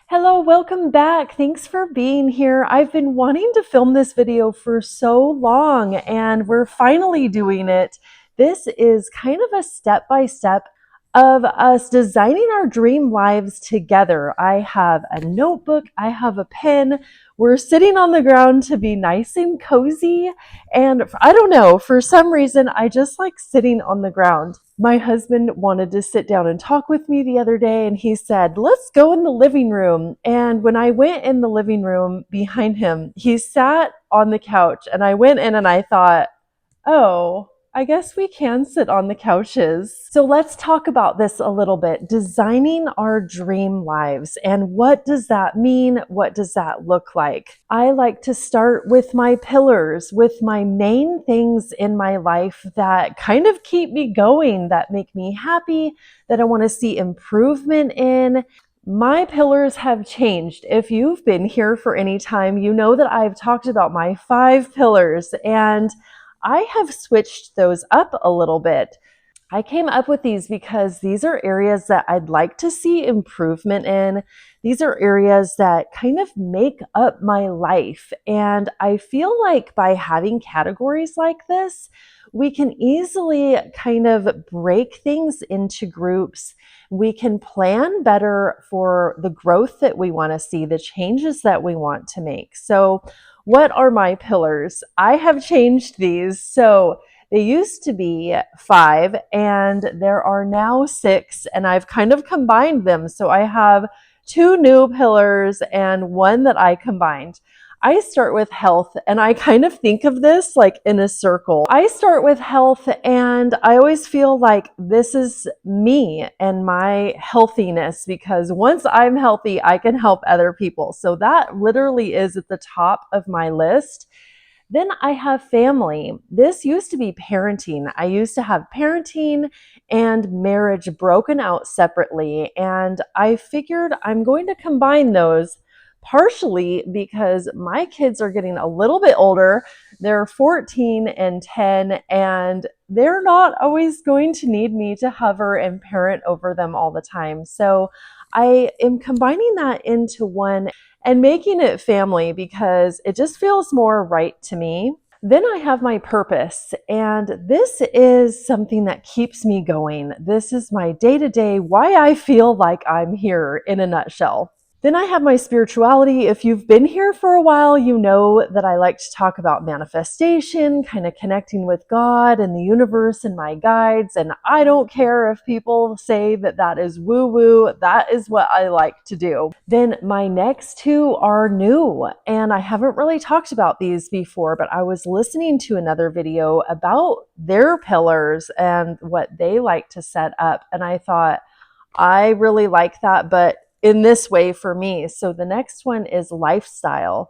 Hello, welcome back. Thanks for being here. I've been wanting to film this video for so long and we're finally doing it. This is kind of a step-by-step of us designing our dream lives together. I have a notebook, I have a pen. We're sitting on the ground to be nice and cozy. And I don't know, for some reason, I just like sitting on the ground. My husband wanted to sit down and talk with me the other day, and he said, let's go in the living room. And when I went in the living room behind him, he sat on the couch, and I went in and I thought, oh, I guess we can sit on the couches. So let's talk about this a little bit. Designing our dream lives. And what does that mean? What does that look like? I like to start with my pillars, with my main things in my life that kind of keep me going, that make me happy, that I want to see improvement in. My pillars have changed. If you've been here for any time, you know that I've talked about my 5 pillars, and I have switched those up a little bit. I came up with these because these are areas that I'd like to see improvement in. These are areas that kind of make up my life. And I feel like by having categories like this, we can easily kind of break things into groups. We can plan better for the growth that we want to see, the changes that we want to make. So what are my pillars? I have changed these. So they used to be 5 and there are now 6, and I've kind of combined them. So I have 2 new pillars and 1 that I combined. I start with health, and I kind of think of this like in a circle. I start with health, and I always feel like this is me and my healthiness, because once I'm healthy, I can help other people. So that literally is at the top of my list. Then I have family. This used to be parenting. I used to have parenting and marriage broken out separately, and I figured I'm going to combine those, partially because my kids are getting a little bit older. They're 14 and 10, and they're not always going to need me to hover and parent over them all the time. So I am combining that into one and making it family because it just feels more right to me. Then I have my purpose, and this is something that keeps me going. This is my day-to-day, why I feel like I'm here in a nutshell. Then I have my spirituality. If you've been here for a while, you know that I like to talk about manifestation, kind of connecting with God and the universe and my guides. And I don't care if people say that that is woo-woo. That is what I like to do. Then my next 2 are new, and I haven't really talked about these before, but I was listening to another video about their pillars and what they like to set up. And I thought, I really like that, but in this way for me. So the next one is lifestyle.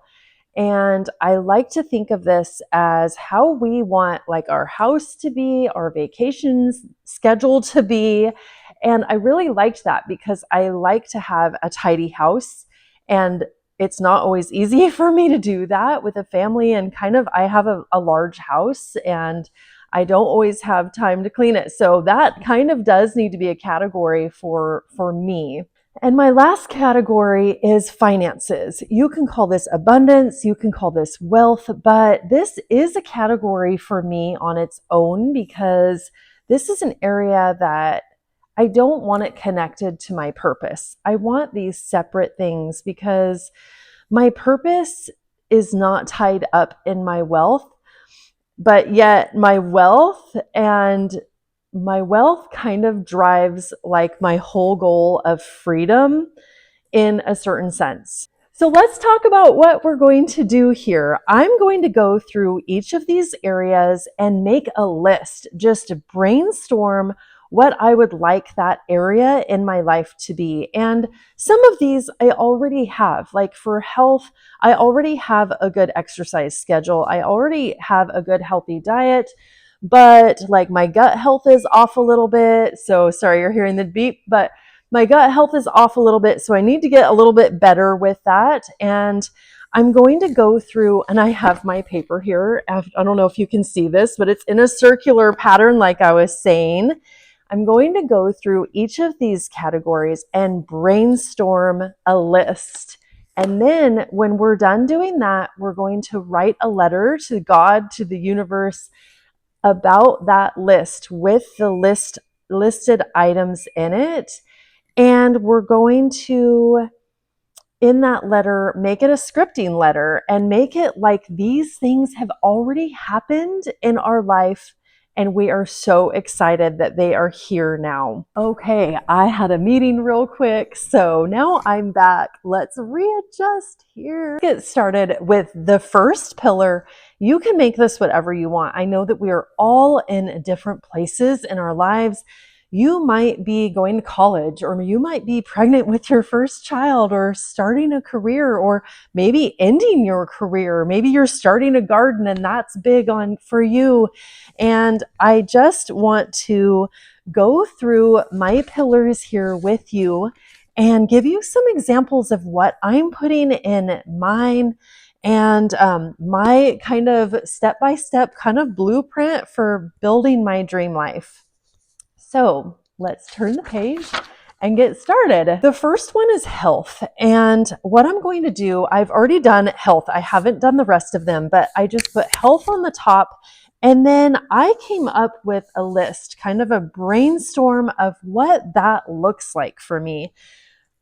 And I like to think of this as how we want like our house to be, our vacations schedule to be. And I really liked that because I like to have a tidy house, and it's not always easy for me to do that with a family, and kind of I have a large house and I don't always have time to clean it. So that kind of does need to be a category for me. And my last category is finances. You can call this abundance, you can call this wealth, but this is a category for me on its own because this is an area that I don't want it connected to my purpose. I want these separate things because my purpose is not tied up in my wealth, but yet my wealth kind of drives like my whole goal of freedom in a certain sense. So let's talk about what we're going to do here. I'm going to go through each of these areas and make a list, just to brainstorm what I would like that area in my life to be. And some of these I already have. Like for health, I already have a good exercise schedule. I already have a good healthy diet. But like my gut health is off a little bit. So sorry, you're hearing the beep, but my gut health is off a little bit. So I need to get a little bit better with that. And I'm going to go through, and I have my paper here. I don't know if you can see this, but it's in a circular pattern, like I was saying. I'm going to go through each of these categories and brainstorm a list. And then when we're done doing that, we're going to write a letter to God, to the universe, about that list with the listed items in it. And we're going to, in that letter, make it a scripting letter and make it like these things have already happened in our life and we are so excited that they are here now. Okay, I had a meeting real quick, so now I'm back. Let's readjust here. Get started with the first pillar. You can make this whatever you want. I know that we are all in different places in our lives. You might be going to college, or you might be pregnant with your first child, or starting a career, or maybe ending your career. Maybe you're starting a garden and that's big on for you. And I just want to go through my pillars here with you and give you some examples of what I'm putting in mine and my kind of step-by-step kind of blueprint for building my dream life. So let's turn the page and get started. The first one is health. And what I'm going to do, I've already done health. I haven't done the rest of them, but I just put health on the top. And then I came up with a list, kind of a brainstorm of what that looks like for me,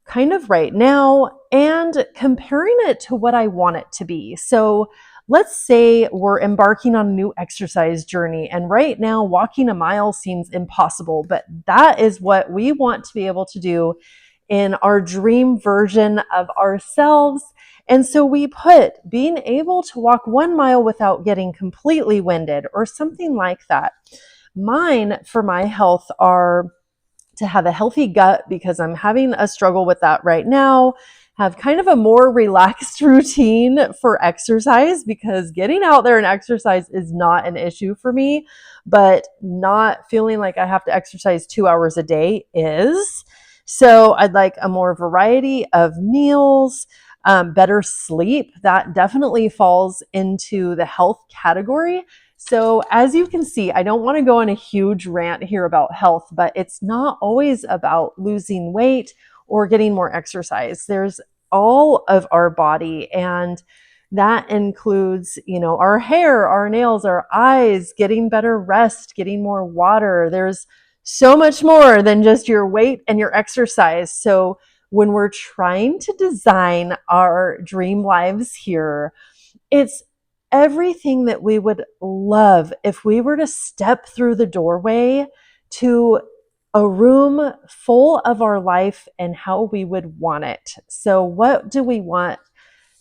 kind of right now, and comparing it to what I want it to be. So let's say we're embarking on a new exercise journey, and right now walking a mile seems impossible, but that is what we want to be able to do in our dream version of ourselves. And so we put being able to walk 1 mile without getting completely winded or something like that. Mine for my health are to have a healthy gut, because I'm having a struggle with that right now. Have kind of a more relaxed routine for exercise, because getting out there and exercise is not an issue for me, but not feeling like I have to exercise 2 hours a day is. So I'd like a more variety of meals, better sleep. That definitely falls into the health category. So as you can see, I don't want to go on a huge rant here about health, but it's not always about losing weight or getting more exercise. There's all of our body, and that includes, our hair, our nails, our eyes, getting better rest, getting more water. There's so much more than just your weight and your exercise. So when we're trying to design our dream lives here, it's everything that we would love if we were to step through the doorway to a room full of our life and how we would want it. So what do we want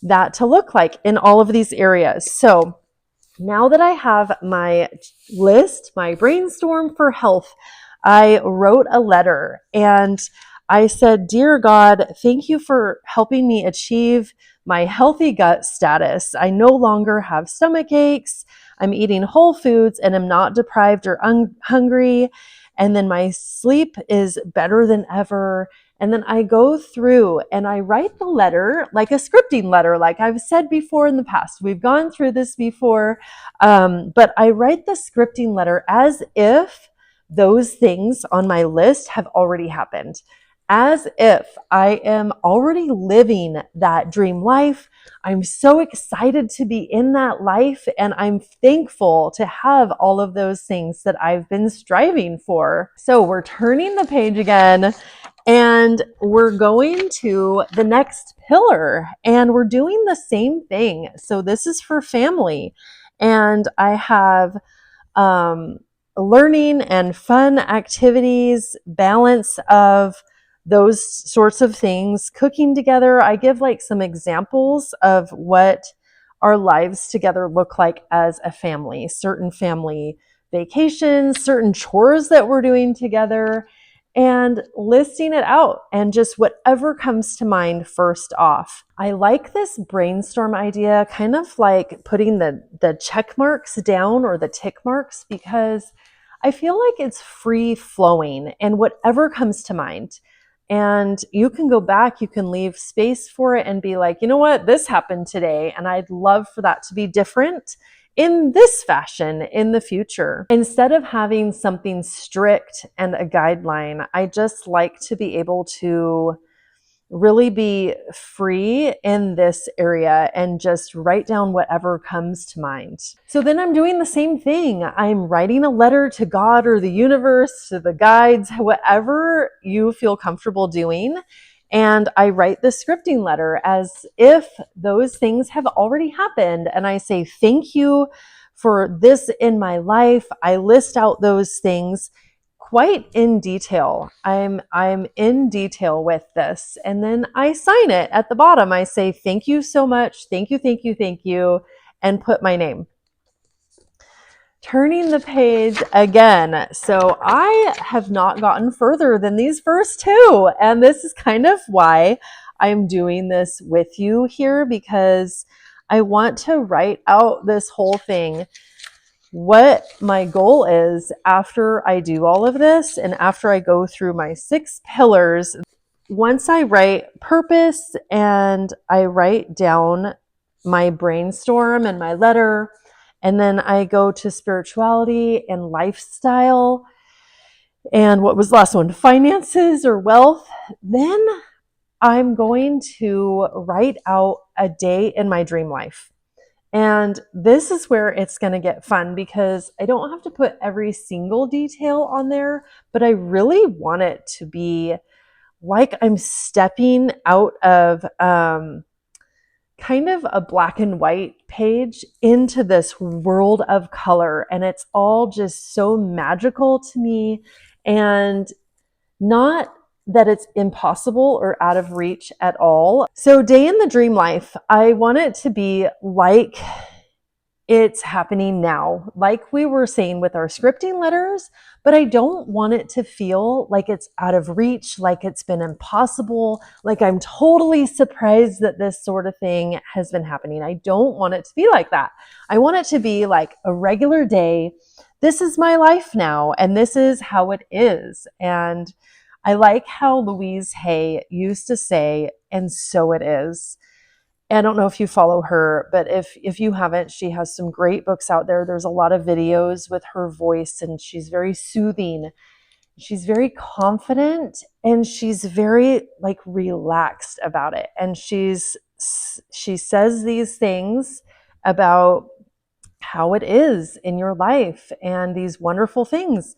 that to look like in all of these areas? So now that I have my list, my brainstorm for health, I wrote a letter and I said, "Dear God, thank you for helping me achieve my healthy gut status. I no longer have stomach aches. I'm eating whole foods and am not deprived or hungry. And then my sleep is better than ever." And then I go through and I write the letter like a scripting letter, like I've said before in the past. We've gone through this before, but I write the scripting letter as if those things on my list have already happened, as if I am already living that dream life. I'm so excited to be in that life, and I'm thankful to have all of those things that I've been striving for. So we're turning the page again, and we're going to the next pillar, and we're doing the same thing. So this is for family, and I have learning and fun activities, balance of those sorts of things, cooking together. I give like some examples of what our lives together look like as a family, certain family vacations, certain chores that we're doing together, and listing it out and just whatever comes to mind first off. I like this brainstorm idea, kind of like putting the check marks down or the tick marks, because I feel like it's free flowing and whatever comes to mind. And you can go back, you can leave space for it and be like, you know what, this happened today, and I'd love for that to be different in this fashion in the future. Instead of having something strict and a guideline, I just like to be able to really be free in this area and just write down whatever comes to mind. So then I'm doing the same thing. I'm writing a letter to God or the universe, to the guides, whatever you feel comfortable doing. And I write the scripting letter as if those things have already happened. And I say, thank you for this in my life. I list out those things quite in detail. I'm in detail with this. And then I sign it at the bottom. I say, thank you so much. Thank you, thank you, thank you. And put my name. Turning the page again. So I have not gotten further than these first two. And this is kind of why I'm doing this with you here, because I want to write out this whole thing, what my goal is after I do all of this and after I go through my 6 pillars. Once I write purpose and I write down my brainstorm and my letter, and then I go to spirituality and lifestyle, and what was the last one? Finances or wealth. Then I'm going to write out a day in my dream life. And this is where it's going to get fun, because I don't have to put every single detail on there, but I really want it to be like I'm stepping out of kind of a black and white page into this world of color. And it's all just so magical to me, and not that it's impossible or out of reach at all. So day in the dream life, I want it to be like it's happening now, like we were saying with our scripting letters, but I don't want it to feel like it's out of reach, like it's been impossible, like I'm totally surprised that this sort of thing has been happening. I don't want it to be like that. I want it to be like a regular day. This is my life now, and this is how it is. And I like how Louise Hay used to say, and so it is. I don't know if you follow her, but if you haven't, she has some great books out there. There's a lot of videos with her voice, and she's very soothing. She's very confident, and she's very like relaxed about it. And she says these things about how it is in your life and these wonderful things.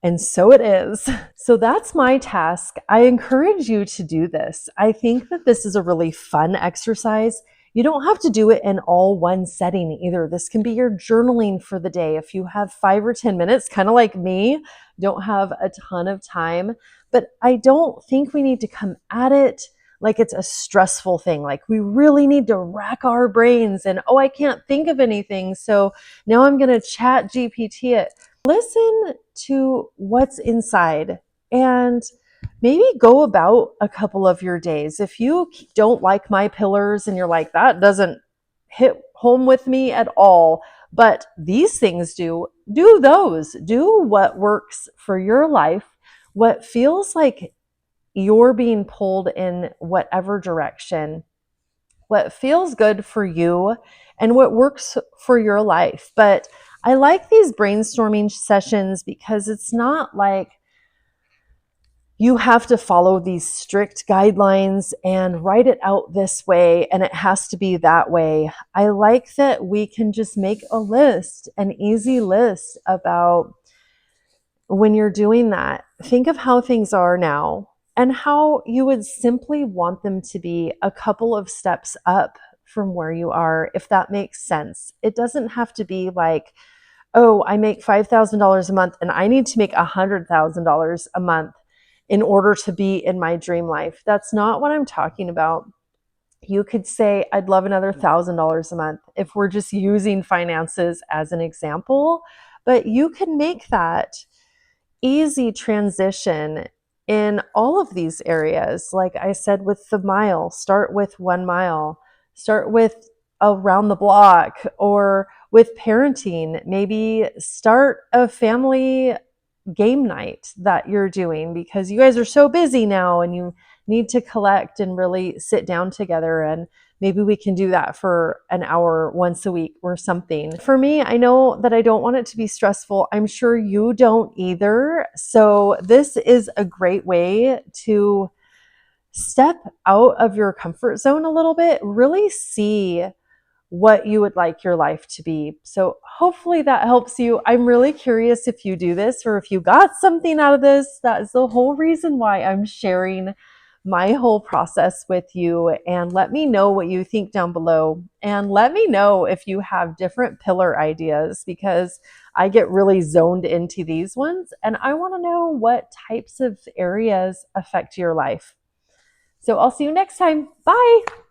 And so it is. So that's my task. I encourage you to do this. I think that this is a really fun exercise. You don't have to do it in all one setting either. This can be your journaling for the day. If you have 5 or 10 minutes, kind of like me, don't have a ton of time, but I don't think we need to come at it like it's a stressful thing. Like we really need to rack our brains and, oh, I can't think of anything, so now I'm going to chat GPT it. Listen to what's inside and maybe go about a couple of your days. If you don't like my pillars and you're like, that doesn't hit home with me at all, but these things do those. Do what works for your life, what feels like you're being pulled in whatever direction, what feels good for you and what works for your life. But I like these brainstorming sessions because it's not like you have to follow these strict guidelines and write it out this way and it has to be that way. I like that we can just make a list, an easy list about when you're doing that. Think of how things are now and how you would simply want them to be a couple of steps up from where you are, if that makes sense. It doesn't have to be like, oh, I make $5,000 a month and I need to make $100,000 a month in order to be in my dream life. That's not what I'm talking about. You could say, I'd love another $1,000 a month if we're just using finances as an example, but you can make that easy transition in all of these areas. Like I said, with the mile, start with 1 mile, start with around the block, or with parenting, maybe start a family game night that you're doing because you guys are so busy now and you need to collect and really sit down together, and maybe we can do that for an hour once a week or something. For me, I know that I don't want it to be stressful. I'm sure you don't either. So this is a great way to step out of your comfort zone a little bit, really see what you would like your life to be. So hopefully that helps you. I'm really curious if you do this or if you got something out of this. That is the whole reason why I'm sharing my whole process with you. And let me know what you think down below. And let me know if you have different pillar ideas, because I get really zoned into these ones and I want to know what types of areas affect your life. So I'll see you next time. Bye.